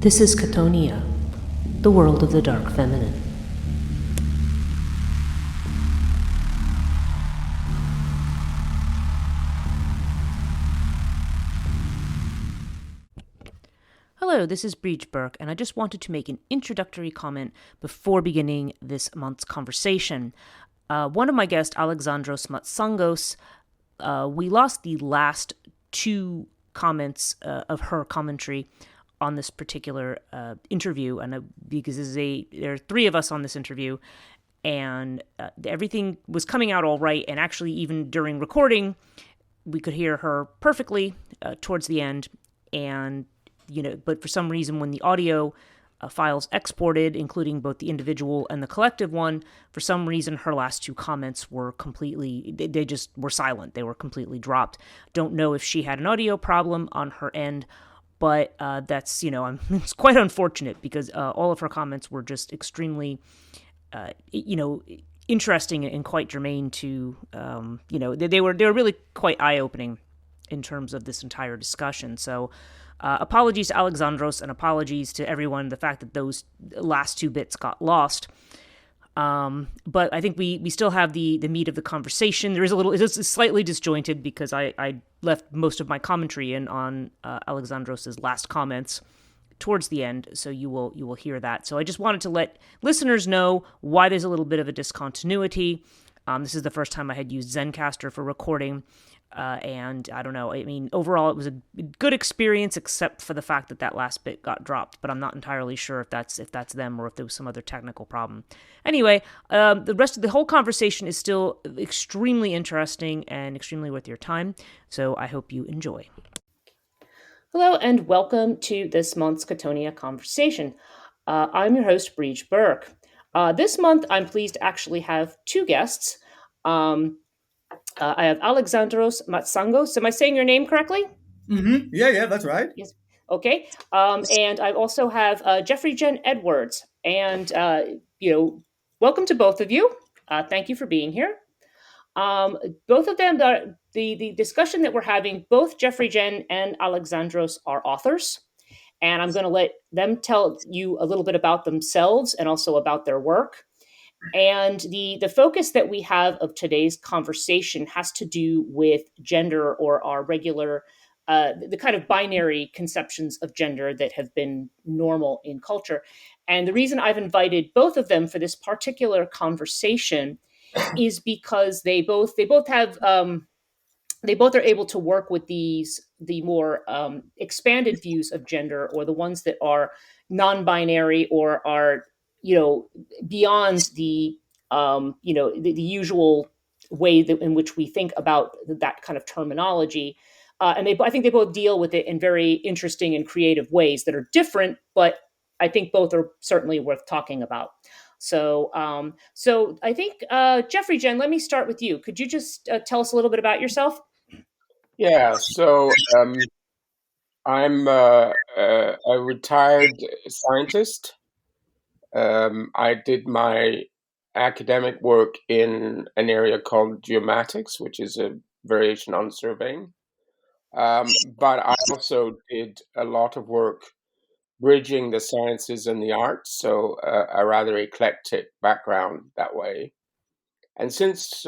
This is Chthonia, the world of the dark feminine. Hello, this is Breach Burke, and I just wanted to make an introductory comment before beginning this month's conversation. One of my guests, Alexandros Matsangos, we lost the last two comments of her commentary on this particular interview, and because there are three of us on this interview, and everything was coming out all right, and actually even during recording, we could hear her perfectly towards the end, and but for some reason when the audio files exported, including both the individual and the collective one, for some reason her last two comments were they just were silent. They were completely dropped. Don't know if she had an audio problem on her end, but that's, it's quite unfortunate because all of her comments were just extremely, interesting and quite germane to, they were really quite eye-opening in terms of this entire discussion. So apologies to Alexandros and apologies to everyone, the fact that those last two bits got lost. But I think we still have the meat of the conversation. It's slightly disjointed because I left most of my commentary in on Alexandros' last comments towards the end, so you will hear that. So I just wanted to let listeners know why there's a little bit of a discontinuity. This is the first time I had used Zencastr for recording. And I don't know, I mean, overall it was a good experience, except for the fact that last bit got dropped, but I'm not entirely sure if that's them or if there was some other technical problem. Anyway, the rest of the whole conversation is still extremely interesting and extremely worth your time, so I hope you enjoy. Hello, and welcome to this month's Chthonia conversation. I'm your host, Breach Burke. This month, I'm pleased to actually have two guests. I have Alexandros Matsangos. Am I saying your name correctly? Mm-hmm. Yeah, that's right. Yes. Okay. And I also have Geoffreyjen Edwards. And, welcome to both of you. Thank you for being here. Both of them, the discussion that we're having, both Geoffreyjen and Alexandros are authors. And I'm going to let them tell you a little bit about themselves and also about their work. And the focus that we have of today's conversation has to do with gender, or our regular, the kind of binary conceptions of gender that have been normal in culture. And the reason I've invited both of them for this particular conversation is because they both are able to work with the more expanded views of gender, or the ones that are non-binary or are beyond the usual way in which we think about that kind of terminology. And I think they both deal with it in very interesting and creative ways that are different, but I think both are certainly worth talking about. So I think, Geoffreyjen, let me start with you. Could you just tell us a little bit about yourself? Yeah, so I'm a retired scientist. I did my academic work in an area called geomatics, which is a variation on surveying. But I also did a lot of work bridging the sciences and the arts, so a rather eclectic background that way. And since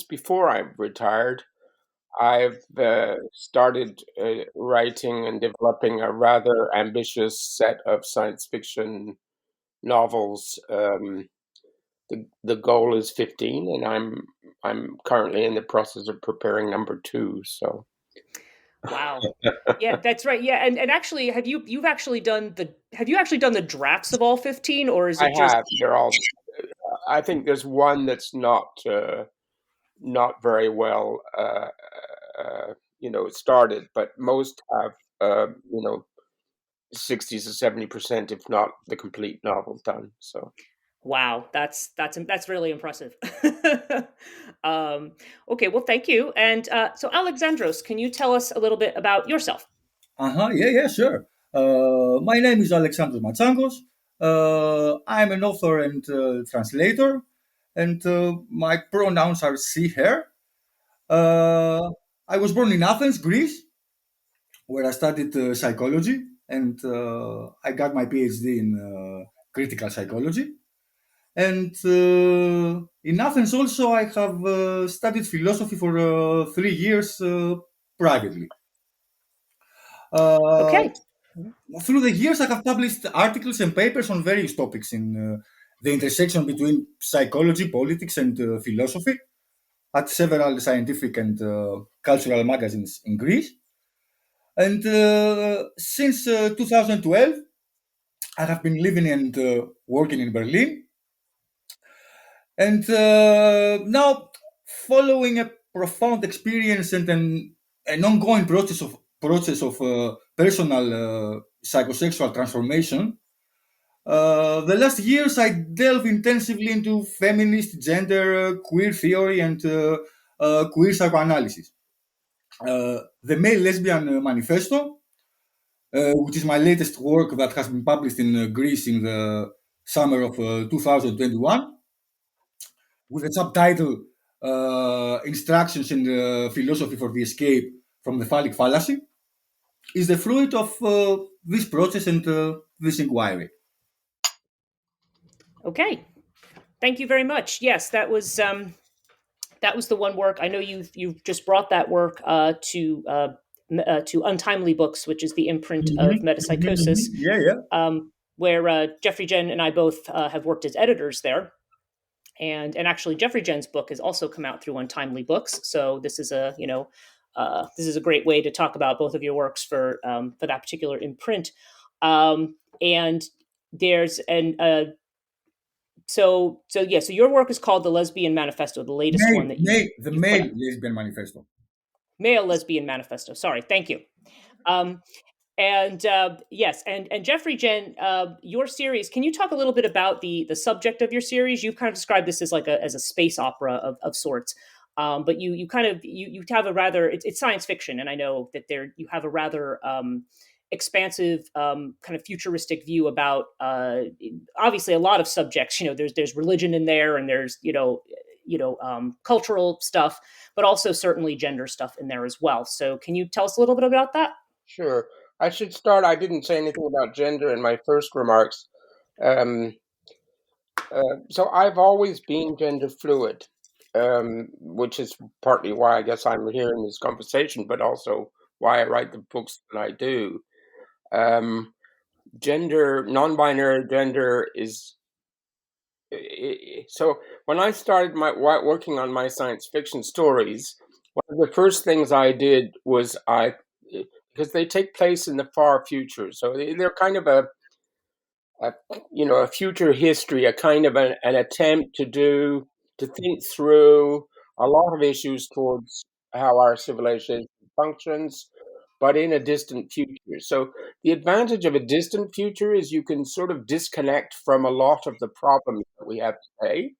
before I retired, I've started writing and developing a rather ambitious set of science fiction novels. The goal is 15, and I'm currently in the process of preparing number 2. So, wow, yeah, that's right. Yeah, and actually, have you actually done the drafts of all 15, or is it I just? have. They're all. I think there's one that's not very well started, but most have 60 to 70%, if not the complete novel, done. So Wow, that's really impressive. Okay, well, thank you. And so, Alexandros, can you tell us a little bit about yourself? Yeah, sure. My name is Alexandros Matsangos. I'm an author and translator, and my pronouns are she, her. I was born in Athens, Greece, where I studied psychology and I got my PhD in critical psychology. And in Athens also, I have studied philosophy for 3 years privately. Okay. Through the years, I have published articles and papers on various topics in the intersection between psychology, politics, and philosophy at several scientific and cultural magazines in Greece. And since 2012, I have been living and working in Berlin. And now, following a profound experience and an ongoing process of personal psychosexual transformation, the last years I delve intensively into feminist, gender, queer theory, and queer psychoanalysis. The Male Lesbian Manifesto, which is my latest work that has been published in Greece in the summer of 2021, with the subtitle Instructions in the Philosophy for the Escape from the Phallic Fallacy, is the fruit of this process and this inquiry. Okay. Thank you very much. Yes, that was the one work. I know you've just brought that work to Untimely Books, which is the imprint of Metapsychosis, where Geoffreyjen and I both have worked as editors there. And actually, Geoffreyjen's book has also come out through Untimely Books. So this is a great way to talk about both of your works for that particular imprint. And there's so your work is called the Lesbian Manifesto, the latest one that the Male Lesbian Manifesto. Male Lesbian Manifesto. Sorry, thank you. Yes, and Geoffreyjen, your series. Can you talk a little bit about the subject of your series? You've kind of described this as as a space opera of sorts, but you have a rather it's science fiction, and I know that you have a rather expansive kind of futuristic view about obviously a lot of subjects. There's religion in there, and there's cultural stuff, but also certainly gender stuff in there as well. So can you tell us a little bit about that? Sure. I should start. I didn't say anything about gender in my first remarks. So I've always been gender fluid, which is partly why I guess I'm here in this conversation, but also why I write the books that I do. Gender, non-binary gender is... So when I started working on my science fiction stories, one of the first things I did was because they take place in the far future, so they're kind of a future history, a kind of an attempt to think through a lot of issues towards how our civilization functions, but in a distant future. So the advantage of a distant future is you can sort of disconnect from a lot of the problems that we have today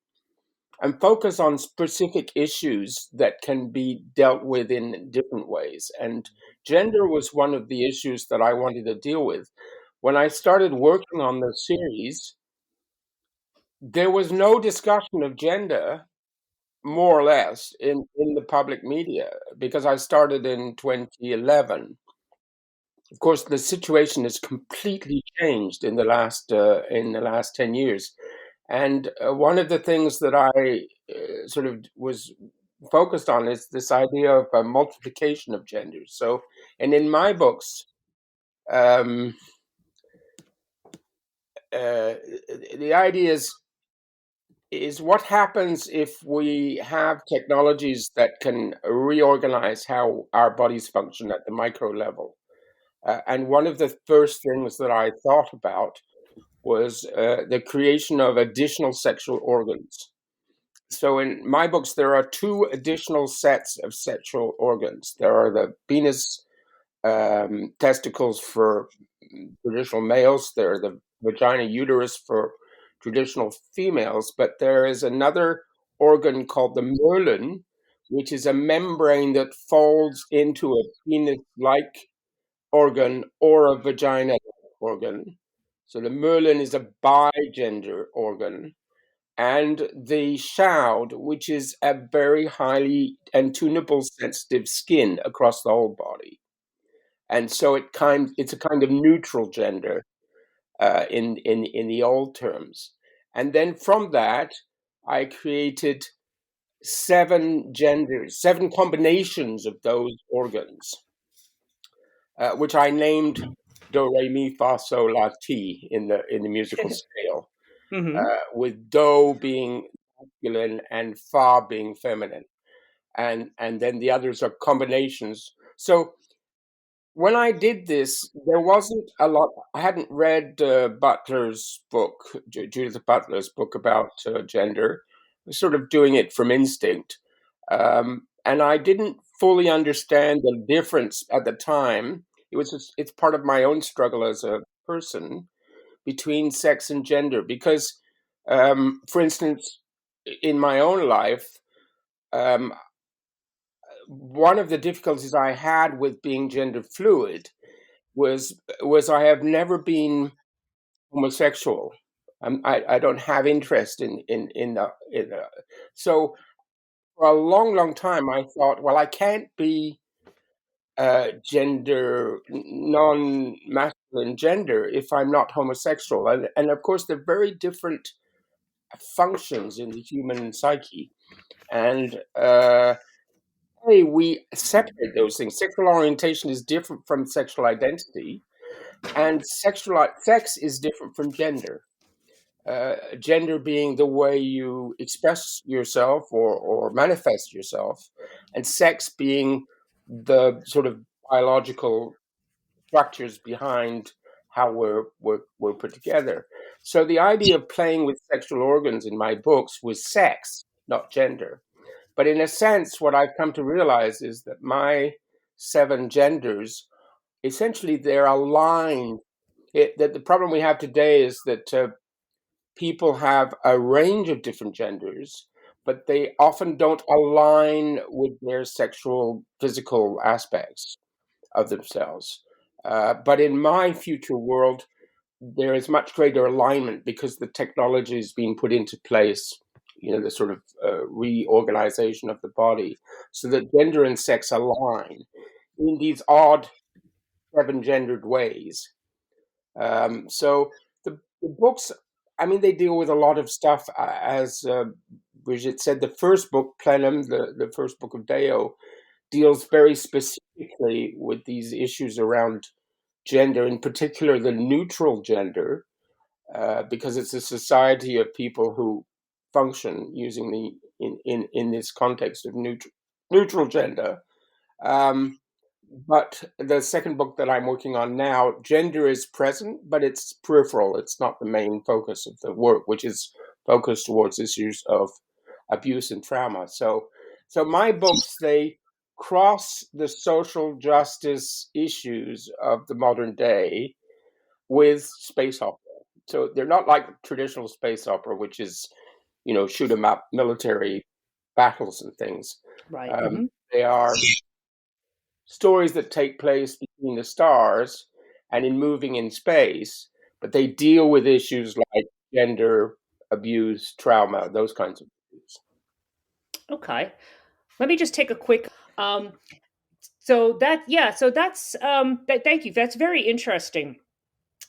and focus on specific issues that can be dealt with in different ways. And gender was one of the issues that I wanted to deal with. When I started working on the series, there was no discussion of gender, more or less, in the public media, because I started in 2011. Of course, the situation has completely changed in the last 10 years. And one of the things that I sort of was focused on is this idea of a multiplication of genders. So, and in my books, the idea is what happens if we have technologies that can reorganize how our bodies function at the micro level. And one of the first things that I thought about was the creation of additional sexual organs. So in my books, there are two additional sets of sexual organs. There are the penis, testicles for traditional males. There are the vagina, uterus for traditional females. But there is another organ called the merlin, which is a membrane that folds into a penis-like organ or a vagina organ. So the merlin is a bigender organ. And the shoud, which is a very highly and tunable sensitive skin across the whole body. and so it's a kind of neutral gender in the old terms. And then from that, I created 7 genders, 7 combinations of those organs, which I named do, re, mi, fa, sol, la, ti in the musical scale, with do being masculine and fa being feminine, and then the others are combinations. So when I did this, there wasn't a lot. I hadn't read Butler's book, Judith Butler's book about gender. I was sort of doing it from instinct. And I didn't fully understand the difference at the time. It's part of my own struggle as a person between sex and gender. Because, for instance, in my own life, um, one of the difficulties I had with being gender fluid was I have never been homosexual. I don't have interest in so for a long time I thought, well, I can't be non-masculine gender if I'm not homosexual, and of course they're very different functions in the human psyche, and hey, we separate those things. Sexual orientation is different from sexual identity, and sex is different from gender. Gender being the way you express yourself or manifest yourself, and sex being the sort of biological structures behind how we're put together. So the idea of playing with sexual organs in my books was sex, not gender. But in a sense, what I've come to realize is that my 7 genders, essentially, they're aligned. That the problem we have today is that people have a range of different genders, but they often don't align with their sexual, physical aspects of themselves. But in my future world, there is much greater alignment because the technology is being put into place, the sort of reorganization of the body, so that gender and sex align in these odd 7 gendered ways. So the books, I mean, they deal with a lot of stuff. As Brigitte said, the first book, Plenum, the First Book of Deo, deals very specifically with these issues around gender, in particular the neutral gender, because it's a society of people who function using in this context of neutral gender. Um, but the second book that I'm working on now, gender is present, but it's peripheral. It's not the main focus of the work, which is focused towards issues of abuse and trauma. So my books, they cross the social justice issues of the modern day with space opera. So they're not like traditional space opera, which is, shoot 'em up military battles and things. Right. They are stories that take place between the stars and in moving in space, but they deal with issues like gender, abuse, trauma, those kinds of issues. Okay. Let me just take a quick. So that's thank you. That's very interesting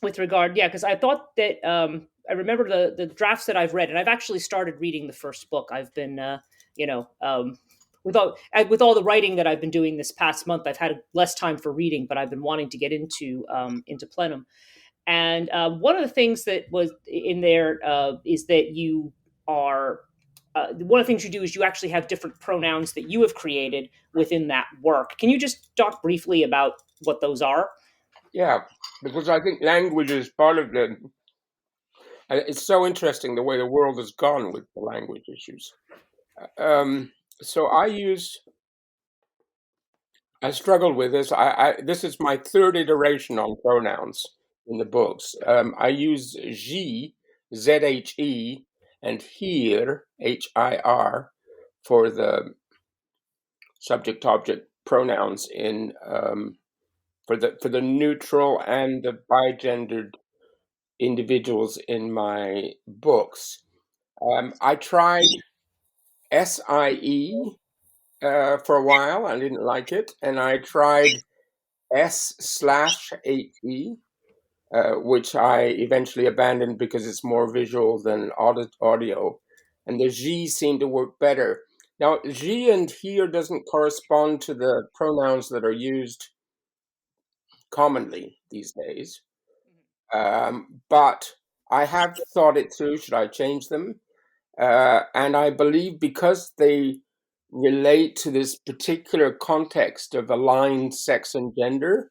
with regard, yeah, because I thought that I remember the drafts that I've read, and I've actually started reading the first book. I've been, you know, with all the writing that I've been doing this past month, I've had less time for reading, but I've been wanting to get into Plenum. And one of the things that was in there is that you are one of the things you do is you actually have different pronouns that you have created within that work. Can you just talk briefly about what those are? Yeah, because I think language is part of the. It's so interesting the way the world has gone with the language issues. So I struggled with this. This is my 3rd iteration on pronouns in the books. I use ZHE, and HIR, HIR, for the subject-object pronouns in for the neutral and the bigendered individuals in my books. I tried SIE for a while. I didn't like it, and I tried S/HE, which I eventually abandoned because it's more visual than audio, and the G seemed to work better. Now, G and here doesn't correspond to the pronouns that are used commonly these days, but I have thought it through. Should I change them? And I believe because they relate to this particular context of aligned sex and gender,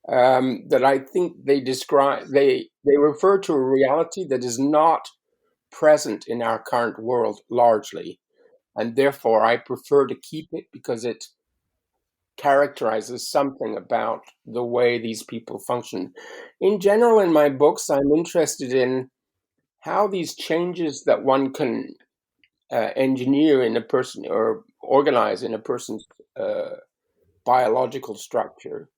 that I think they refer to a reality that is not present in our current world largely, and therefore I prefer to keep it because it characterizes something about the way these people function. In general, in my books, I'm interested in how these changes that one can engineer in a person or organize in a person's biological structure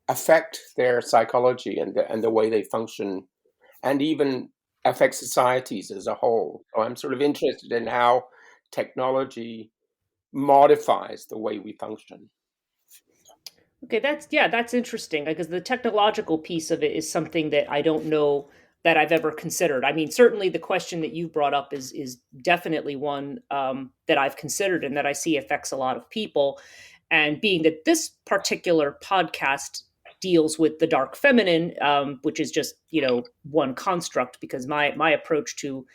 affect their psychology and the way they function, and even affect societies as a whole. So I'm sort of interested in how technology modifies the way we function. Okay, that's interesting because the technological piece of it is something that I don't know that I've ever considered. I mean, certainly the question that you brought up is definitely one that I've considered and that I see affects a lot of people. And being that this particular podcast deals with the dark feminine, which is just one construct, because my approach to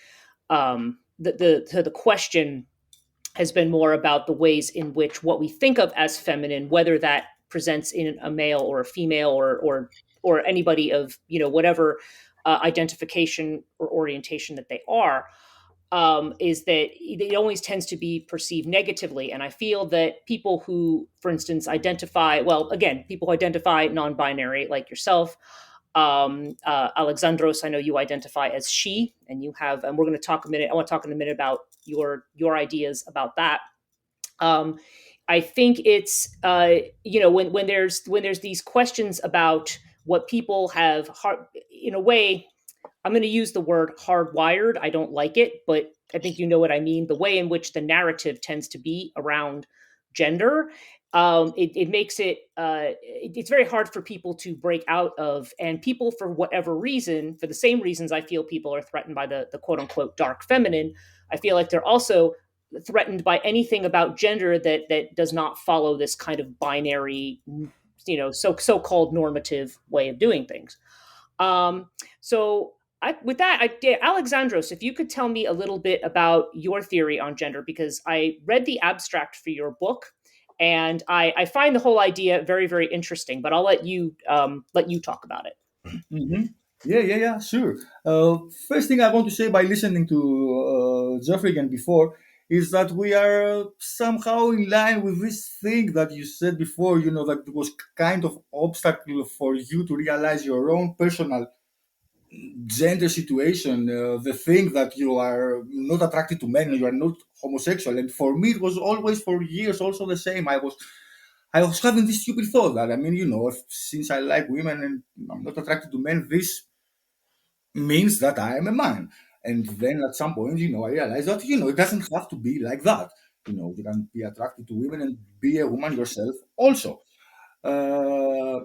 the question has been more about the ways in which what we think of as feminine, whether that presents in a male or a female or anybody of whatever identification or orientation that they are, is that it always tends to be perceived negatively. And I feel that people who, for instance, people who identify non-binary, like yourself, Alexandros, I know you identify as she, and we're going to talk a minute. I want to talk in a minute about your ideas about that. Um, I think it's when there's these questions about what people have in a way. I'm going to use the word hardwired. I don't like it, but I think you know what I mean. The way in which the narrative tends to be around gender, it makes it's very hard for people to break out of, and people, for whatever reason, for the same reasons I feel people are threatened by the quote unquote dark feminine, I feel like they're also threatened by anything about gender that does not follow this kind of binary, so-called normative way of doing things. So with that, Alexandros, if you could tell me a little bit about your theory on gender, because I read the abstract for your book, and I find the whole idea very, very interesting. But I'll let you talk about it. Mm-hmm. Yeah, sure. First thing I want to say by listening to Geoffreyjen before is that we are somehow in line with this thing that you said before, that it was kind of obstacle for you to realize your own personal gender situation, the thing that you are not attracted to men, you are not homosexual. And for me, it was always for years also the same. I was having this stupid thought that, since I like women and I'm not attracted to men, this means that I am a man. And then at some point, I realized that, it doesn't have to be like that. You can be attracted to women and be a woman yourself also. Uh,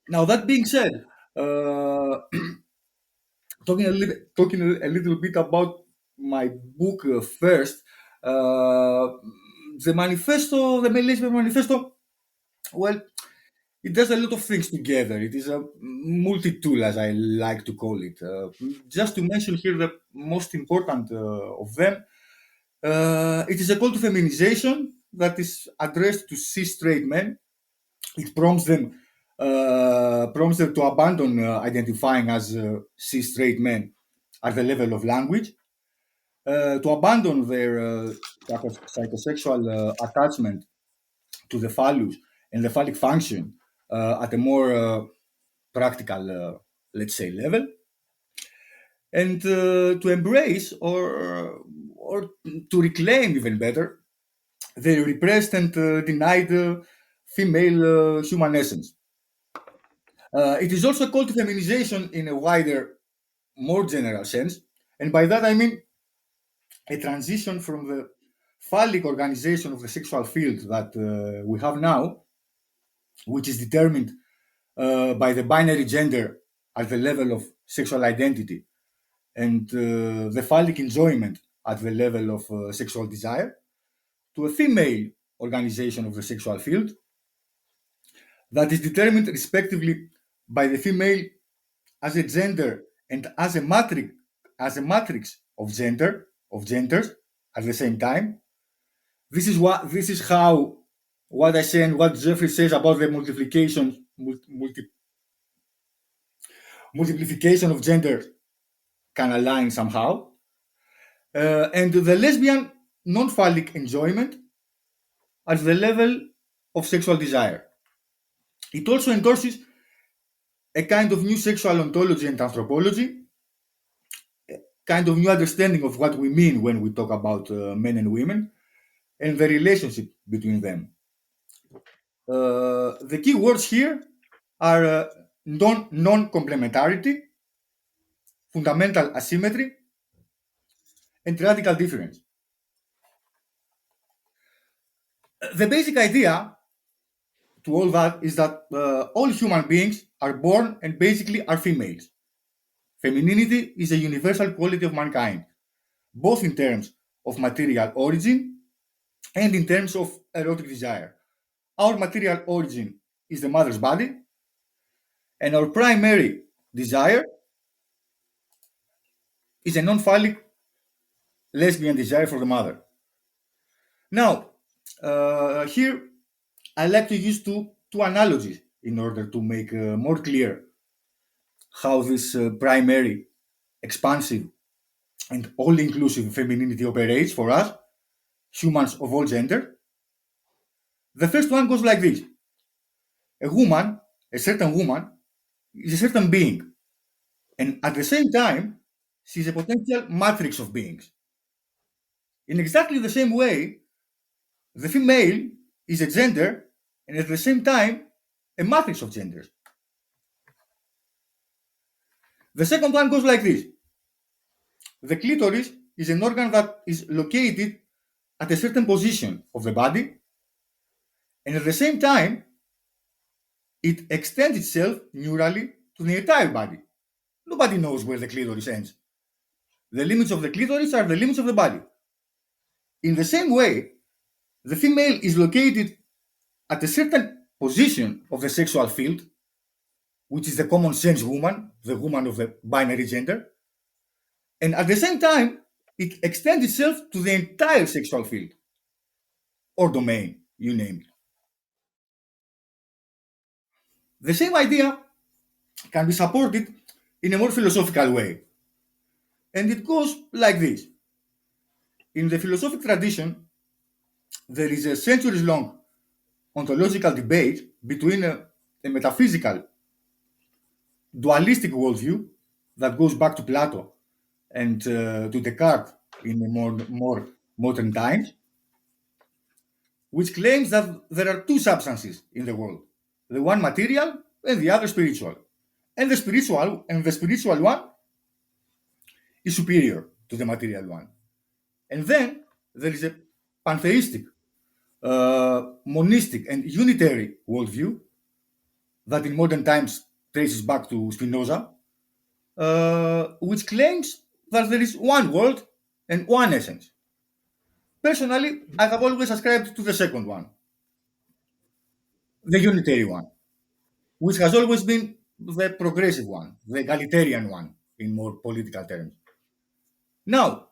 Now, that being said, talking a little bit about my book first, the manifesto, the Male Lesbian Manifesto, well, it does a lot of things together. It is a multi-tool, as I like to call it. Just to mention here the most important of them, it is a call to feminization that is addressed to cis straight men. It prompts them to abandon identifying as cis straight men at the level of language, to abandon their psychosexual attachment to the phallus and the phallic function at a more practical, let's say, level, and to embrace or to reclaim, even better, the repressed and denied female human essence. It is also a call to feminization in a wider, more general sense, and by that I mean a transition from the phallic organization of the sexual field that we have now, which is determined by the binary gender at the level of sexual identity and the phallic enjoyment at the level of sexual desire to a female organization of the sexual field that is determined respectively by the female as a gender and as a matrix of genders at the same time. This is how what I say and what Geoffrey says about the multiplication of gender can align somehow. And the lesbian non-phallic enjoyment at the level of sexual desire. It also endorses a kind of new sexual ontology and anthropology, a kind of new understanding of what we mean when we talk about men and women and the relationship between them. The key words here are non-complementarity, fundamental asymmetry, and radical difference. The basic idea to all that is that all human beings are born and basically are females. Femininity is a universal quality of mankind, both in terms of material origin and in terms of erotic desire. Our material origin is the mother's body, and our primary desire is a non-phallic lesbian desire for the mother. Now, here I like to use two analogies in order to make more clear how this primary, expansive, and all-inclusive femininity operates for us, humans of all gender. The first one goes like this. A certain woman, is a certain being, and at the same time, she's a potential matrix of beings. In exactly the same way, the female is a gender and at the same time a matrix of genders. The second one goes like this. The clitoris is an organ that is located at a certain position of the body, and at the same time, it extends itself neurally to the entire body. Nobody knows where the clitoris ends. The limits of the clitoris are the limits of the body. In the same way, the female is located at a certain position of the sexual field, which is the common sense woman, the woman of the binary gender, and at the same time, it extends itself to the entire sexual field or domain, you name it. The same idea can be supported in a more philosophical way, and it goes like this. In the philosophic tradition, there is a centuries-long ontological debate between a metaphysical dualistic worldview that goes back to Plato and to Descartes in the more modern times, which claims that there are two substances in the world, the one material and the other spiritual. And the spiritual one is superior to the material one. And then there is a pantheistic, monistic, and unitary worldview that in modern times traces back to Spinoza, which claims that there is one world and one essence. Personally, I have always ascribed to the second one, the unitary one, which has always been the progressive one, the egalitarian one, in more political terms. Now,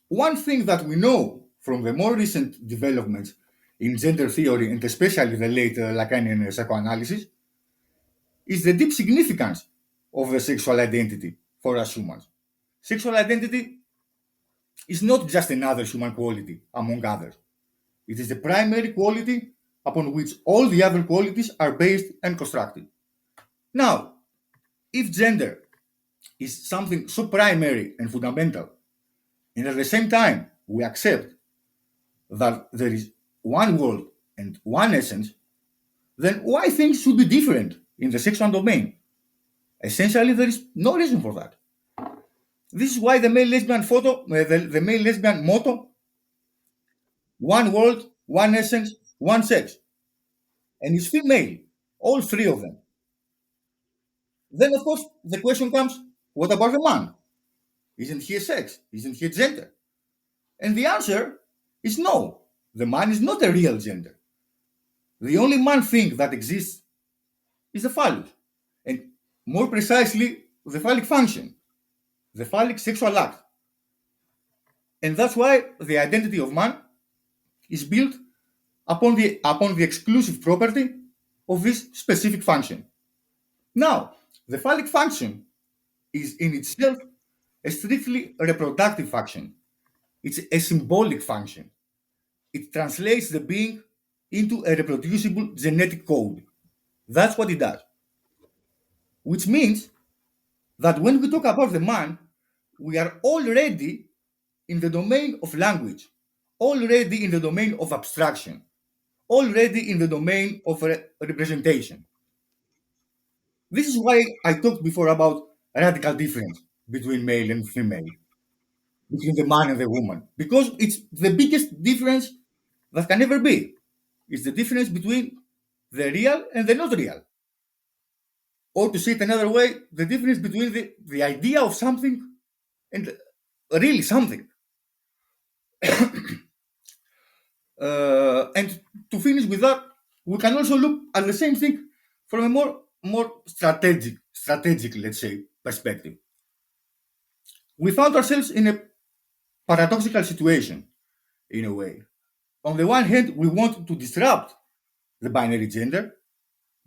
one thing that we know from the more recent developments in gender theory, and especially the late Lacanian psychoanalysis, is the deep significance of the sexual identity for us humans. Sexual identity is not just another human quality among others. It is the primary quality upon which all the other qualities are based and constructed. Now, if gender is something so primary and fundamental, and at the same time we accept that there is one world and one essence, then why things should be different in the sexual domain? Essentially, there is no reason for that. This is why the male lesbian the male lesbian motto: one world, one essence, one sex, and it's female, all three of them. Then, of course, the question comes, what about the man? Isn't he a sex? Isn't he a gender? And the answer is no. The man is not a real gender. The only man thing that exists is the phallus, and more precisely, the phallic function, the phallic sexual act. And that's why the identity of man is built upon the exclusive property of this specific function. Now, the phallic function is in itself a strictly reproductive function. It's a symbolic function. It translates the being into a reproducible genetic code. That's what it does. Which means that when we talk about the man, we are already in the domain of language, already in the domain of abstraction, already in the domain of representation. This is why I talked before about radical difference between male and female, between the man and the woman, because it's the biggest difference that can ever be. It's the difference between the real and the not real. Or to say it another way, the difference between the idea of something and really something. And to finish with that, we can also look at the same thing from a more strategic, let's say, perspective. We found ourselves in a paradoxical situation, in a way. On the one hand, we want to disrupt the binary gender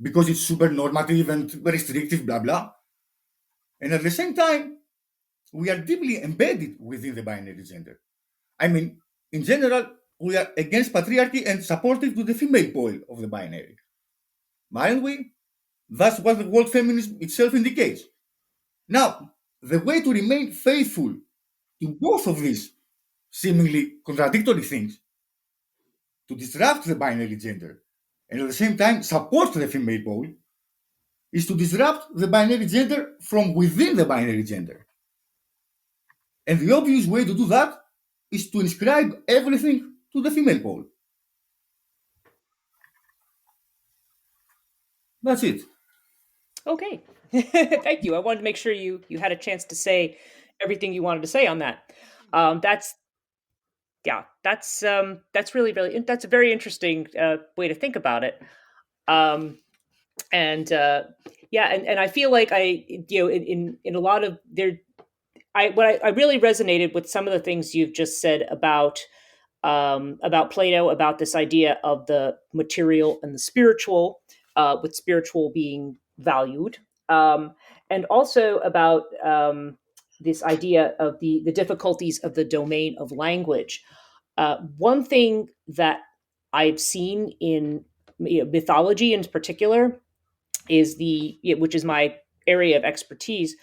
because it's super normative and restrictive, blah blah. And at the same time, we are deeply embedded within the binary gender. I mean, in general, we are against patriarchy and supportive to the female pole of the binary. Aren't we? That's what the word feminism itself indicates. Now, the way to remain faithful to both of these seemingly contradictory things, to disrupt the binary gender and at the same time support the female pole, is to disrupt the binary gender from within the binary gender. And the obvious way to do that is to inscribe everything to the female pole. That's it. Okay. Thank you. I wanted to make sure you had a chance to say everything you wanted to say on that. That's yeah, that's really that's a very interesting way to think about it. Um, and yeah, and I feel like in a lot of there, I really resonated with some of the things you've just said about Plato, about this idea of the material and the spiritual, with spiritual being valued, and also about this idea of the difficulties of the domain of language. One thing that I've seen in mythology in particular is which is my area of expertise,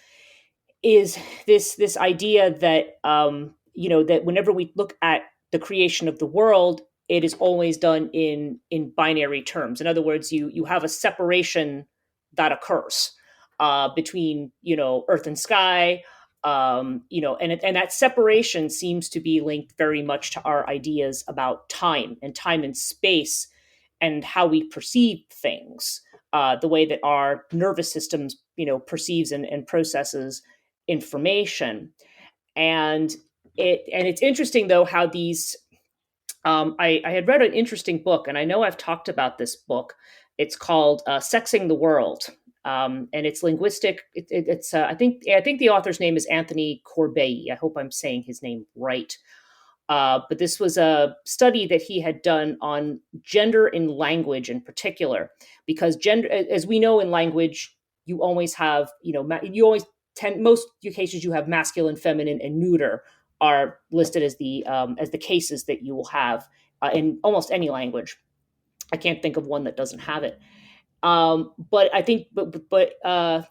is this idea that that whenever we look at the creation of the world, it is always done in binary terms. In other words, you have a separation that occurs between earth and sky, and that separation seems to be linked very much to our ideas about time and space and how we perceive things, the way that our nervous systems perceives and processes information. And it's interesting though how these I had read an interesting book, and I know I've talked about this book. It's called Sexing the World, and it's linguistic. It's I think the author's name is Anthony Corbeil. I hope I'm saying his name right. But this was a study that he had done on gender in language in particular, because gender, as we know in language, you always have, you always tend, most cases you have masculine, feminine, and neuter are listed as the cases that you will have in almost any language. I can't think of one that doesn't have it. But I think, but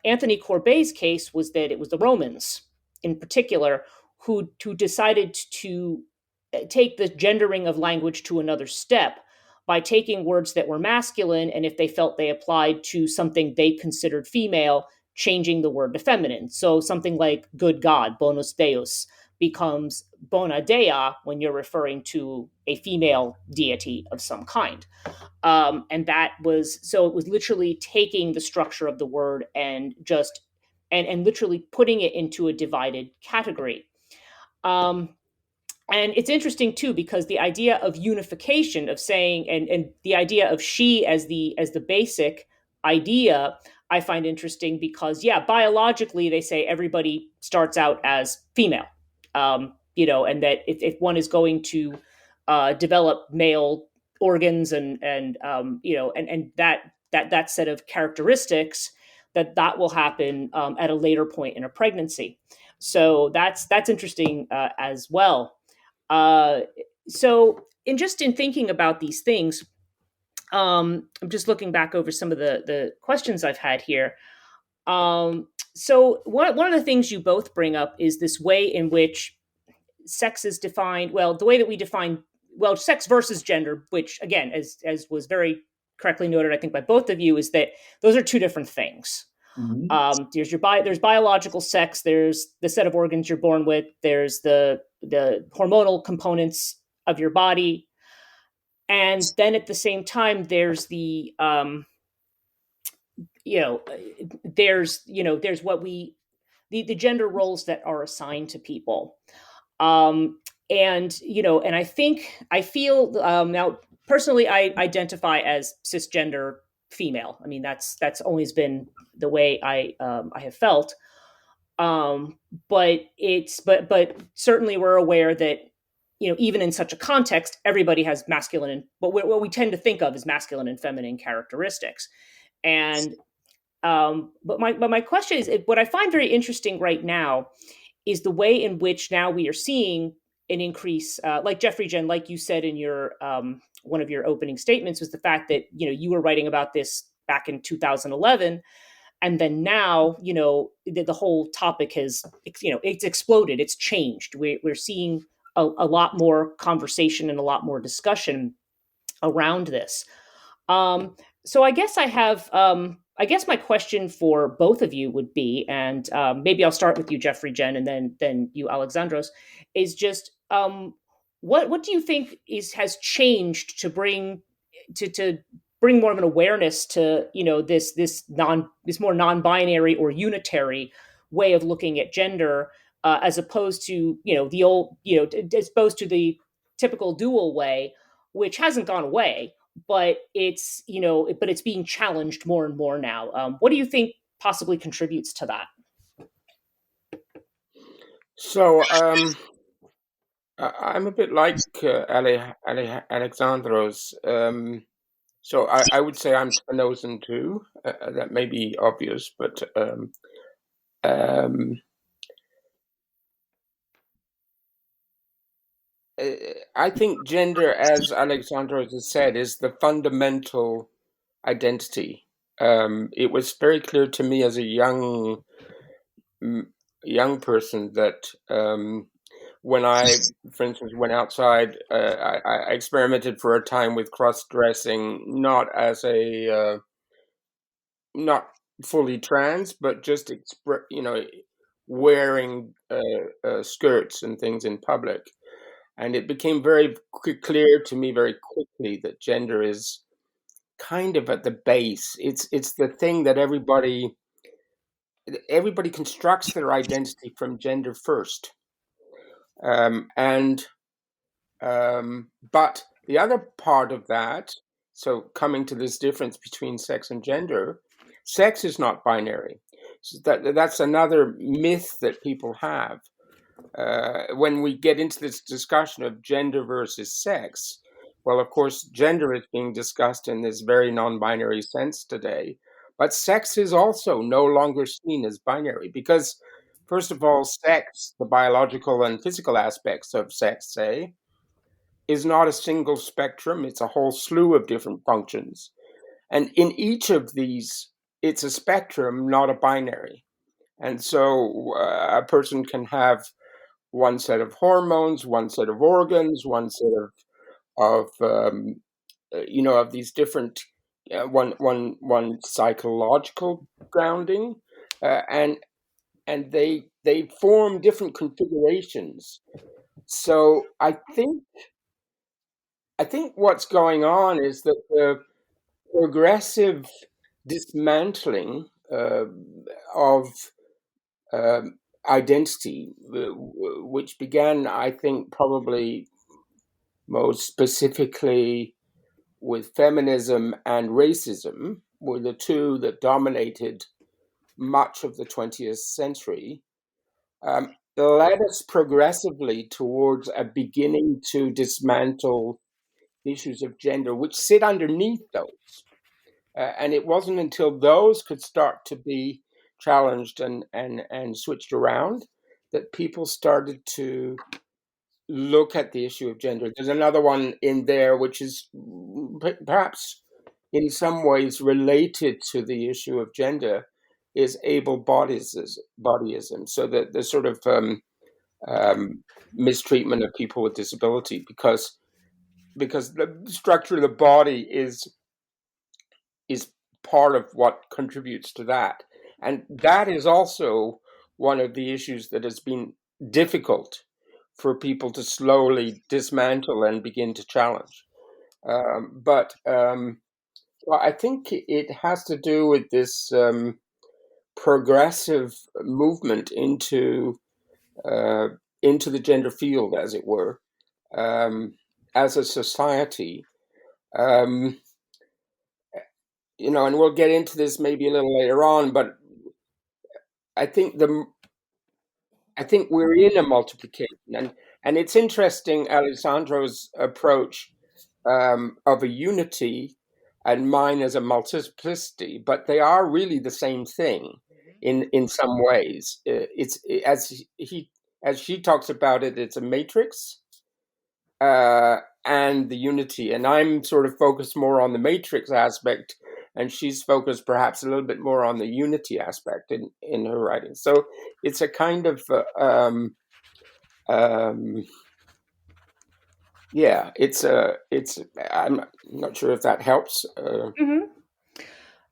Anthony Corbeil's case was that it was the Romans, in particular, who decided to take the gendering of language to another step by taking words that were masculine, and if they felt they applied to something they considered female, changing the word to feminine. So something like "good God," bonus deus, becomes bona dea when you're referring to a female deity of some kind. And that was, so it was literally taking the structure of the word and just and literally putting it into a divided category. Um, and it's interesting too, because the idea of unification, of saying, and the idea of she as the basic idea, I find interesting because, yeah, biologically they say everybody starts out as female, and that if one is going to develop male organs and that set of characteristics, that will happen at a later point in a pregnancy. So that's interesting as well. So in thinking about these things, I'm just looking back over some of the questions I've had here. So one of the things you both bring up is this way in which sex is defined. Well, the way that we define, well, sex versus gender, which again, as was very correctly noted, I think by both of you, is that those are two different things. Mhm. There's biological sex. There's the set of organs you're born with. There's the hormonal components of your body, and then at the same time, there's there's what the gender roles that are assigned to people. And I feel now personally, I identify as cisgender female. I mean, that's always been the way I have felt. But certainly we're aware that even in such a context, everybody has masculine and what we tend to think of as masculine and feminine characteristics. And but my question is, what I find very interesting right now is the way in which now we are seeing an increase, like Geoffreyjen, like you said in your one of your opening statements, was the fact that you were writing about this back in 2011, and then now the whole topic has it's exploded, it's changed. We're seeing a lot more conversation and a lot more discussion around this. So I guess my question for both of you would be, and maybe I'll start with you, Geoffreyjen, and then you, Alexandros, is just what do you think has changed to bring more of an awareness to this more non-binary or unitary way of looking at gender, as opposed to the old as opposed to the typical dual way, which hasn't gone away, but it's being challenged more and more now. What do you think possibly contributes to that? So I'm a bit like Alexandros. So I would say I'm Spinozan too. That may be obvious, but um, I think gender, as Alexandros has said, is the fundamental identity. It was very clear to me as a young person that when I, for instance, went outside, I experimented for a time with cross-dressing, not as a not fully trans, but just wearing skirts and things in public. And it became very clear to me very quickly that gender is kind of at the base. It's the thing that everybody constructs their identity from gender first. And but the other part of that, so coming to this difference between sex and gender, sex is not binary. So that's another myth that people have. When we get into this discussion of gender versus sex, well, of course, gender is being discussed in this very non-binary sense today, but sex is also no longer seen as binary because, first of all, sex, the biological and physical aspects of sex, say, is not a single spectrum. It's a whole slew of different functions. And in each of these, it's a spectrum, not a binary. And so a person can have one set of hormones, one set of organs, one set of of these different one psychological grounding, and they form different configurations. So I think what's going on is that the progressive dismantling of identity, which began, I think, probably most specifically with feminism and racism, were the two that dominated much of the 20th century, led us progressively towards a beginning to dismantle issues of gender, which sit underneath those. And it wasn't until those could start to be challenged and switched around that people started to look at the issue of gender. There's another one in there which is perhaps in some ways related to the issue of gender, is bodyism. So the sort of mistreatment of people with disability, because the structure of the body is part of what contributes to that. And that is also one of the issues that has been difficult for people to slowly dismantle and begin to challenge. But well, I think it has to do with this progressive movement into the gender field, as it were, as a society. Um, and we'll get into this maybe a little later on, but I think we're in a multiplication, and it's interesting, Alessandro's approach of a unity and mine as a multiplicity, but they are really the same thing in some ways. It's as she talks about it, it's a matrix and the unity, and I'm sort of focused more on the matrix aspect, and she's focused perhaps a little bit more on the unity aspect in her writing. So it's a kind of yeah, it's I'm not sure if that helps. Mm-hmm.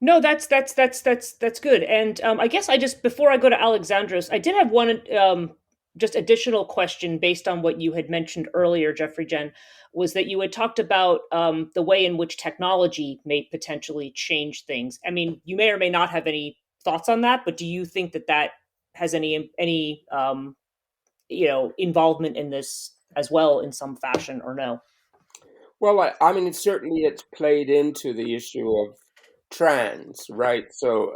No, that's good. And I guess I just, before I go to Alexandros, I did have one just additional question based on what you had mentioned earlier, Geoffreyjen, was that you had talked about the way in which technology may potentially change things. I mean, you may or may not have any thoughts on that, but do you think that that has any involvement in this as well in some fashion, or no? Well, I mean, it's played into the issue of trans, right? So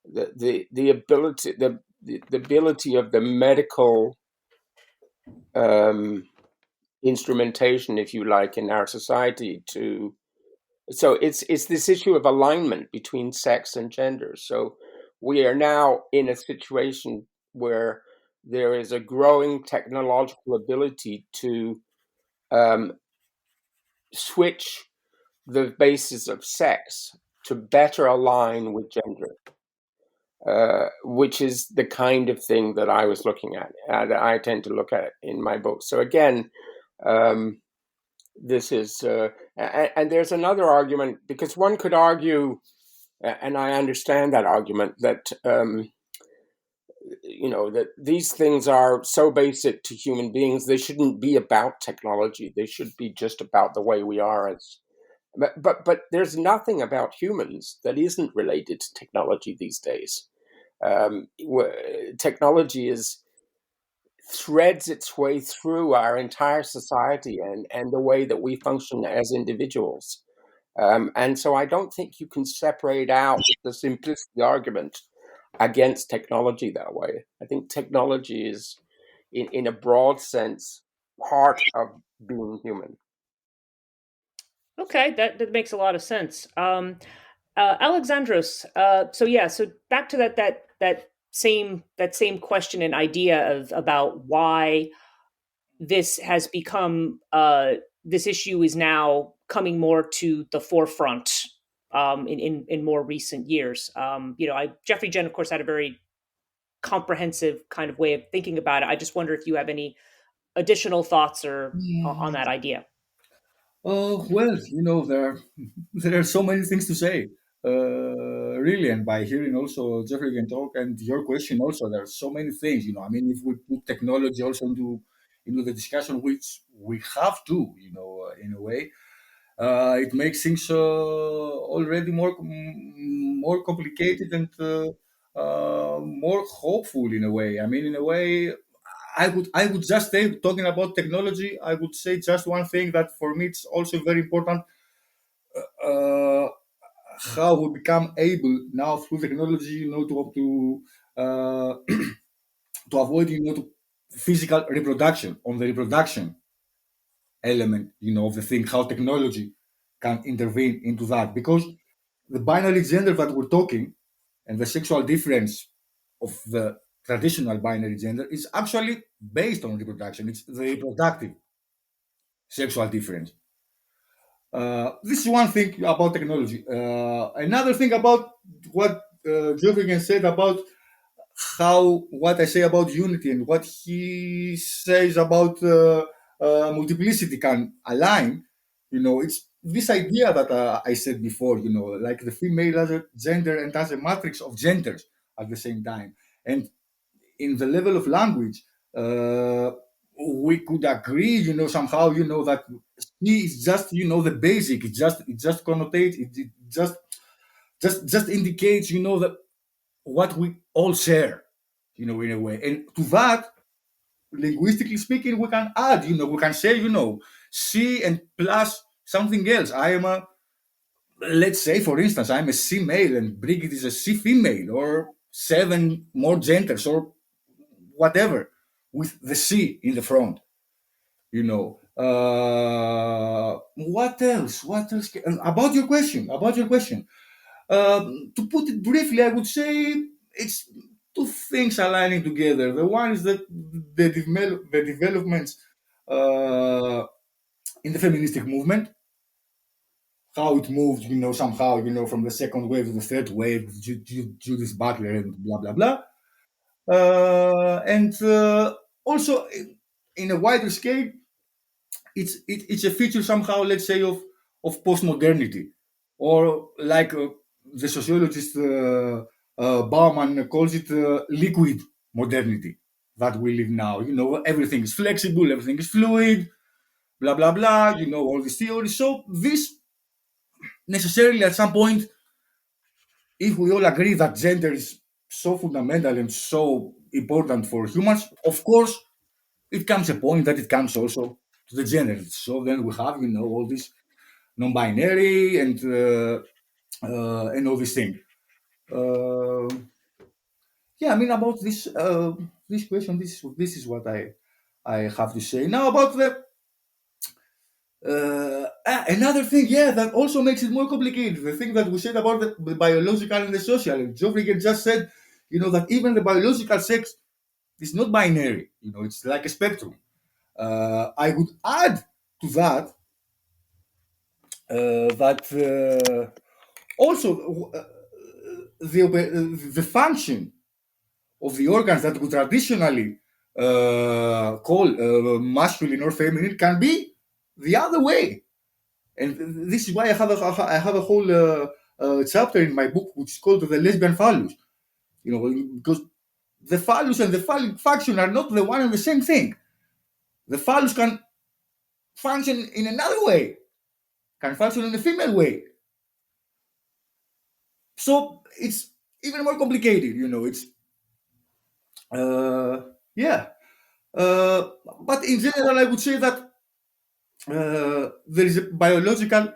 the ability the ability of the medical instrumentation, if you like, in our society to so it's this issue of alignment between sex and gender. So we are now in a situation where there is a growing technological ability to um, switch the basis of sex to better align with gender, which is the kind of thing that I was looking at, that I tend to look at in my book. So again, this is, and there's another argument, because one could argue, and I understand that argument, that that these things are so basic to human beings, they shouldn't be about technology. They should be just about the way we are as. But there's nothing about humans that isn't related to technology these days. Technology threads its way through our entire society and the way that we function as individuals. And so I don't think you can separate out the simplicity argument against technology that way. I think technology is, in a broad sense, part of being human. Okay, that makes a lot of sense. Alexandros, so back to that same question and idea of about why this has become this issue is now coming more to the forefront in more recent years. Geoffreyjen, of course, had a very comprehensive kind of way of thinking about it. I just wonder if you have any additional thoughts or on that idea. Well, there are so many things to say. really, and by hearing also Geoffreyjen talk and your question also, there are so many things. I mean, if we put technology also into the discussion, which we have to, in a way, it makes things already more complicated and more hopeful in a way. I mean, in a way, I would just say, talking about technology, I would say just one thing that for me it's also very important. Uh, how we become able now through technology, to avoid, physical reproduction, on the reproduction element, of the thing, how technology can intervene into that. Because the binary gender that we're talking and the sexual difference of the traditional binary gender is actually based on reproduction. It's the reproductive sexual difference. This is one thing about technology. Another thing about what Geoffreyjen said about how what I say about unity and what he says about multiplicity can align. It's this idea that I said before. Like the female as a gender and as a matrix of genders at the same time. And in the level of language, we could agree, somehow, that she is just, the basic. It just connotates. It just indicates, that what we all share, in a way. And to that, linguistically speaking, we can add, we can say, she and plus something else. I am a, let's say, for instance, I'm a C male and Brigitte is a C female, or 7 more genders, or whatever, with the C in the front. What else? What else? About your question. To put it briefly, I would say it's two things aligning together. The one is that the developments uh, in the feministic movement, how it moved, somehow, from the second wave to the third wave, Judith Butler and blah blah blah, and also in a wider scale, it's a feature somehow, let's say, of postmodernity, or like the sociologist Bauman calls it liquid modernity that we live now. Everything is flexible, everything is fluid, blah blah blah. All these theories. So this necessarily, at some point, if we all agree that gender is so fundamental and so important for humans, of course, it comes a point that it comes also to the genders. So then we have, all this non-binary and all these things. Uh, yeah, I mean, about this question, this is what I have to say now about the another thing. Yeah, that also makes it more complicated. The thing that we said about the biological and the social. And Geoffreyjen just said, that even the biological sex is not binary. It's like a spectrum. I would add to that that also the function of the organs that we traditionally call masculine or feminine can be the other way. And this is why I have a whole chapter in my book which is called the lesbian phallus. Because the phallus and the phallic function are not the one and the same thing. The phallus can function in another way, can function in a female way. So it's even more complicated. It's yeah. But in general, I would say that there is a biological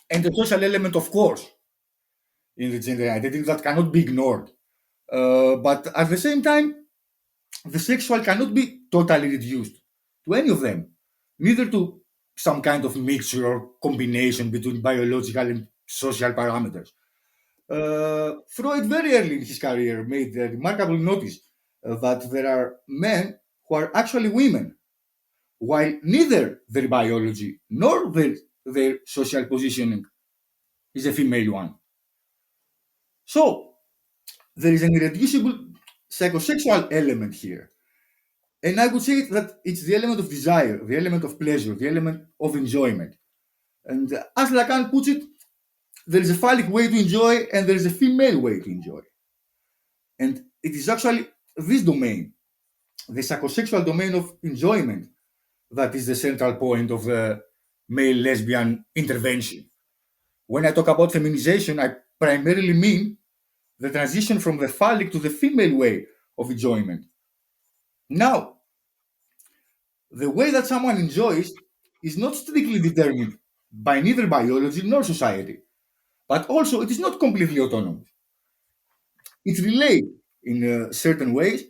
and a social element, of course, in the gender identity that cannot be ignored. But at the same time, the sexual cannot be totally reduced to any of them, neither to some kind of mixture or combination between biological and social parameters. Freud, very early in his career, made a remarkable notice that there are men who are actually women, while neither their biology nor their social positioning is a female one. So there is an irreducible psychosexual element here. And I would say that it's the element of desire, the element of pleasure, the element of enjoyment. And as Lacan puts it, there is a phallic way to enjoy and there is a female way to enjoy. And it is actually this domain, the psychosexual domain of enjoyment, that is the central point of the male lesbian intervention. When I talk about feminization, I primarily mean the transition from the phallic to the female way of enjoyment. Now, the way that someone enjoys is not strictly determined by neither biology nor society, but also it is not completely autonomous. It's related in certain ways